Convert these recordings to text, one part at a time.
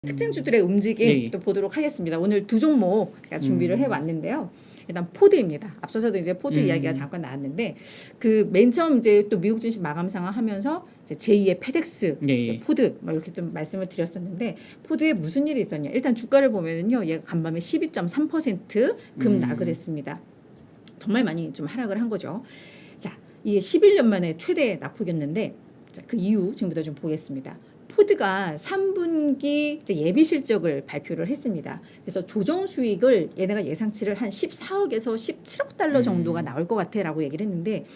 특징주들의 움직임 예, 예. 또 보도록 하겠습니다. 오늘 두 종목 제가 준비를 해왔는데요. 일단 포드입니다. 앞서서도 이제 포드 이야기가 잠깐 나왔는데 그 맨 처음 이제 또 미국 증시 마감 상황 하면서 이제 제2의 페덱스, 예. 포드 뭐 이렇게 좀 말씀을 드렸었는데 포드에 무슨 일이 있었냐? 일단 주가를 보면은요, 얘가 간밤에 12.3% 급락을 했습니다. 정말 많이 좀 하락을 한 거죠. 자, 이게 11년 만에 최대 낙폭이었는데 자, 그 이유 지금부터 좀 보겠습니다. 포드가 3분기 예비 실적을 발표를 했습니다. 그래서 조정 수익을 얘네가 예상치를 한 14억에서 17억 달러 정도가 나올 것 같아라고 얘기를 했는데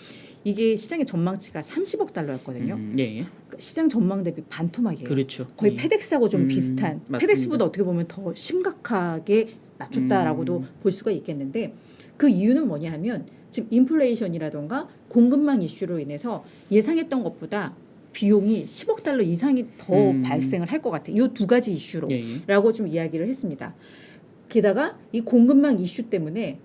이게 시장의 전망치가 30억 달러였거든요. 예. 그러니까 시장 전망 대비 반토막이에요. 그렇죠. 거의 페덱스하고 좀 비슷한, 맞습니다. 페덱스보다 어떻게 보면 더 심각하게 낮췄다라고도 볼 수가 있겠는데 그 이유는 뭐냐 하면 지금 인플레이션이라던가 공급망 이슈로 인해서 예상했던 것보다 비용이 10억 달러 이상이 더 발생을 할 것 같아요. 이 두 가지 이슈로라고 좀 이야기를 했습니다. 게다가 이 공급망 이슈 때문에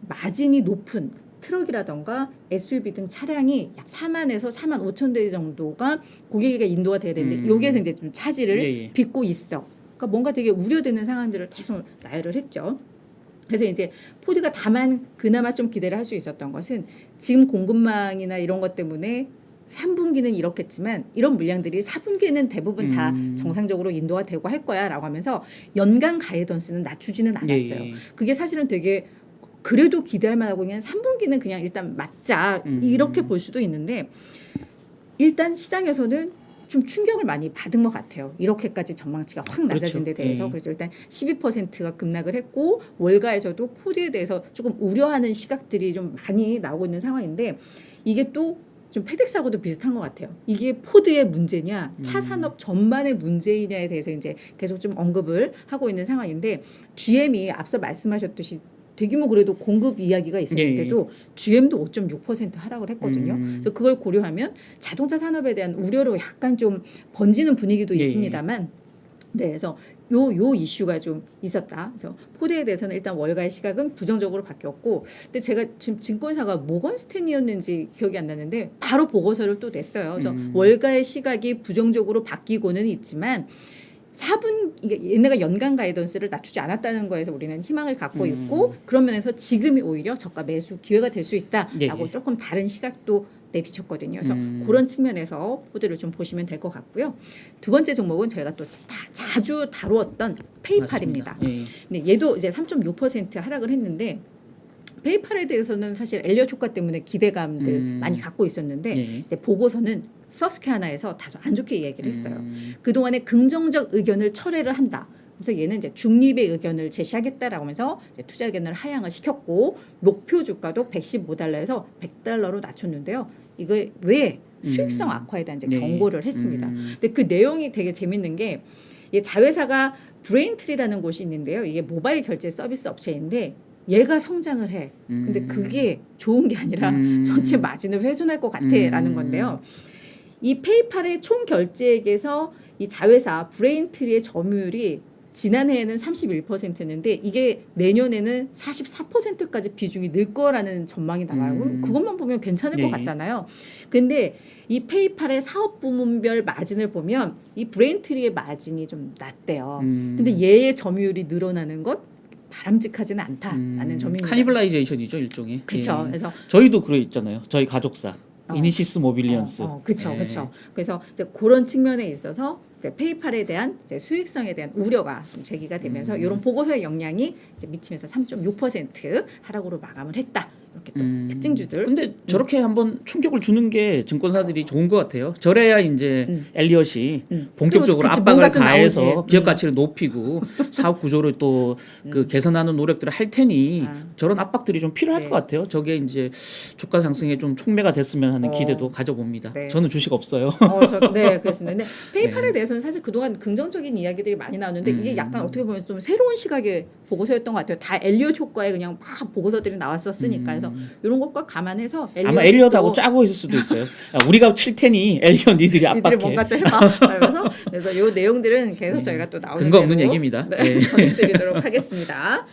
마진이 높은 트럭이라던가 SUV 등 차량이 약 4만에서 4만 5천 대 정도가 고객에게 인도가 돼야 되는데 여기에서 이제 좀 차질을 빚고 있어. 그러니까 뭔가 되게 우려되는 상황들을 계속 나열을 했죠. 그래서 이제 포드가 다만 그나마 좀 기대를 할 수 있었던 것은 지금 공급망이나 이런 것 때문에 3분기는 이렇겠지만 이런 물량들이 4분기는 대부분 다 정상적으로 인도가 되고 할 거야라고 하면서 연간 가이던스는 낮추지는 않았어요. 그게 사실은 되게 그래도 기대할 만하고 그냥 3분기는 그냥 일단 맞자 이렇게 볼 수도 있는데 일단 시장에서는 좀 충격을 많이 받은 것 같아요. 이렇게까지 전망치가 확 낮아진 데 대해서. 그래서 일단 12%가 급락을 했고 월가에서도 포드에 대해서 조금 우려하는 시각들이 좀 많이 나오고 있는 상황인데 이게 또 좀 페덱스하고도 비슷한 것 같아요. 이게 포드의 문제냐, 차 산업 전반의 문제이냐에 대해서 이제 계속 좀 언급을 하고 있는 상황인데 GM이 앞서 말씀하셨듯이 대규모 그래도 공급 이야기가 있었는데도 GM도 5.6% 하락을 했거든요. 그래서 그걸 고려하면 자동차 산업에 대한 우려로 약간 좀 번지는 분위기도 있습니다만, 네, 그래서 요 이슈가 좀 있었다. 그래서 포드에 대해서는 일단 월가의 시각은 부정적으로 바뀌었고, 근데 제가 지금 증권사가 모건스탠리였는지 기억이 안 나는데 바로 보고서를 또 냈어요. 그래서 월가의 시각이 부정적으로 바뀌고는 있지만 4분 얘네가 연간 가이던스를 낮추지 않았다는 거에서 우리는 희망을 갖고 있고 그런 면에서 지금이 오히려 저가 매수 기회가 될 수 있다라고 조금 다른 시각도 내비쳤거든요. 그래서 그런 측면에서 포드를 좀 보시면 될 것 같고요. 두 번째 종목은 저희가 또 자주 다루었던 페이팔입니다. 근데 얘도 이제 3.6% 하락을 했는데 페이팔에 대해서는 사실 엘리엇 효과 때문에 기대감들 많이 갖고 있었는데 이제 보고서는 서스케하나에서 다소 안 좋게 얘기를 했어요. 그동안의 긍정적 의견을 철회를 한다. 그래서 얘는 이제 중립의 의견을 제시하겠다라고 하면서 이제 투자 의견을 하향을 시켰고 목표 주가도 115달러에서 100달러로 낮췄는데요. 이거 왜 수익성 악화에 대한 이제 경고를 했습니다. 근데 그 내용이 되게 재밌는 게 이 자회사가 브레인트리라는 곳이 있는데요. 이게 모바일 결제 서비스 업체인데 얘가 성장을 해. 근데 그게 좋은 게 아니라 전체 마진을 훼손할 것 같아라는 건데요. 이 페이팔의 총 결제액에서 이 자회사 브레인트리의 점유율이 지난해에는 31%였는데 이게 내년에는 44%까지 비중이 늘 거라는 전망이 나와요. 그것만 보면 괜찮을 것 같잖아요. 근데 이 페이팔의 사업 부문별 마진을 보면 이 브레인트리의 마진이 좀 낮대요. 근데 얘의 점유율이 늘어나는 것 바람직하지는 않다라는 점입니다. 카니발라이제이션이죠, 일종의. 그렇죠. 그래서 저희도 그래 있잖아요. 저희 가족사. 이니시스 모빌리언스. 그렇죠. 그래서 이제 그런 측면에 있어서 이제 페이팔에 대한 이제 수익성에 대한 우려가 좀 제기가 되면서 이런 보고서의 영향이 이제 미치면서 3.6% 하락으로 마감을 했다. 이렇게 또 특징주들. 근데 저렇게 한번 충격을 주는 게 증권사들이 좋은 것 같아요. 저래야 이제 엘리엇이 본격적으로 그치, 압박을 뭔가 또 가해서 나오지. 기업 가치를 높이고 사업 구조를 또 그 개선하는 노력들을 할 테니 저런 압박들이 좀 필요할 것 같아요. 저게 이제 주가 상승에 좀 촉매가 됐으면 하는 기대도 가져봅니다. 네. 저는 주식 없어요. 네, 그렇습니다. 근데 페이팔에 대해서는 사실 그동안 긍정적인 이야기들이 많이 나오는데 이게 약간 어떻게 보면 좀 새로운 시각의 보고서였던 것 같아요. 다 엘리엇 효과에 그냥 막 보고서들이 나왔었으니까 그래서 이런 것과 감안해서 아마 엘리엇하고 짜고 있을 수도 있어요. 야, 우리가 칠 테니 엘리엇 니들이 압박해. 뭔가 또 해봐. 그래서 이 내용들은 계속 저희가 또 나오는 근거 없는 대로 얘기입니다. 전해드리도록 하겠습니다.